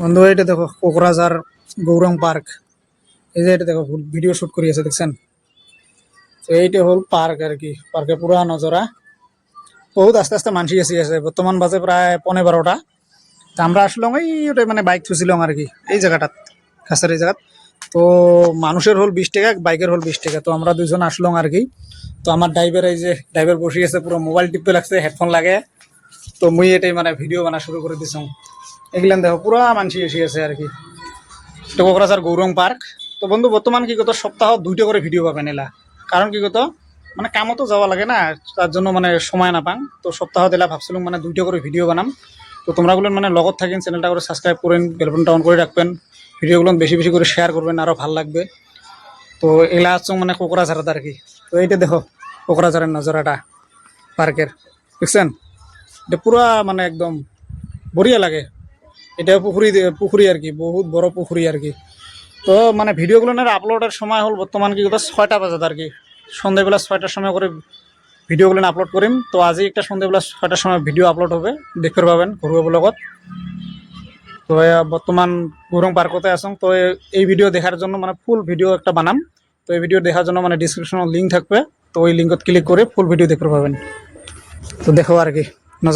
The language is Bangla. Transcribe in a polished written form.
বন্ধু এটা দেখো কোকরাঝার গৌরং পার্ক। এই যে এটা দেখো ভিডিও শুট করিয়েছে দেখছেন। তো এইটা হল পার্ক আর কি, পার্কের পুরা নজরা। বহুত আস্তে আস্তে মানসি আসি আছে, বর্তমান বাজে প্রায় 11:15। তা আমরা আসলাম এই ওটা মানে বাইক থুছিলাম আর কি এই জায়গাটাত, কাছের এই জায়গাত। তো মানুষের হল 20 টাকা, বাইকের হল 20 টাকা। তো আমরা দুজন আসলাম আর কি। তো আমার ড্রাইভার, এই যে ড্রাইভার বসে আছে, পুরো মোবাইল টিপতে লাগছে, হেডফোন লাগে। তো মুই এটাই মানে ভিডিও বানা শুরু করে দিছাম। এগুলান দেখো পুরা মানসি এসে আছে আর কি। এটা কোকরাঝার গৌরং পার্ক। তো বন্ধু বর্তমান কি কত সপ্তাহ 2টা করে ভিডিও পাবেন এলা। কারণ কি কত মানে কামও তো যাওয়া লাগে না, তার জন্য মানে সময় না পান। তো সপ্তাহ দিলা ভাবছিলাম মানে 2টা করে ভিডিও বানাম। তো তোমরা বলেন মানে লগত থাকেন, চ্যানেলটা করে সাবস্ক্রাইব করেন, বেলবনটা অন করে রাখবেন, ভিডিওগুলো বেশি বেশি করে শেয়ার করবেন, আরও ভালো লাগবে। তো এলা হচ্ছে মানে কোকরাঝাড়াতে আর কি। তো এইটা দেখো কোকরাঝাড়ের নজরাটা পার্কের, দেখছেন? এটা পুরা মানে একদম বড়িয়া লাগে। এটা পুকুরি পুকুরি আর কি, বহুত বড় পুকুরি আর কি। তো মানে ভিডিওগুলো আপলোডের সময় হল বর্তমান কি কথা 6টা বাজে আর কি। সন্ধ্যাবেলা 6টার সময় করে ভিডিওগুলো আপলোড করিম। তো আজই একটা সন্ধ্যাবেলা 6টার সময় ভিডিও আপলোড হবে, দেখতে পাবেন ঘুরবে লগত। তো বর্তমান গৌরং পার্কতে আসুন। তো এই ভিডিও দেখার জন্য মানে ফুল ভিডিও একটা বানাম। তো এই ভিডিও দেখার জন্য মানে ডিসক্রিপশনে লিঙ্ক থাকবে। তো ওই লিঙ্কত ক্লিক করে ফুল ভিডিও দেখতে পাবেন। তো দেখো আর কি।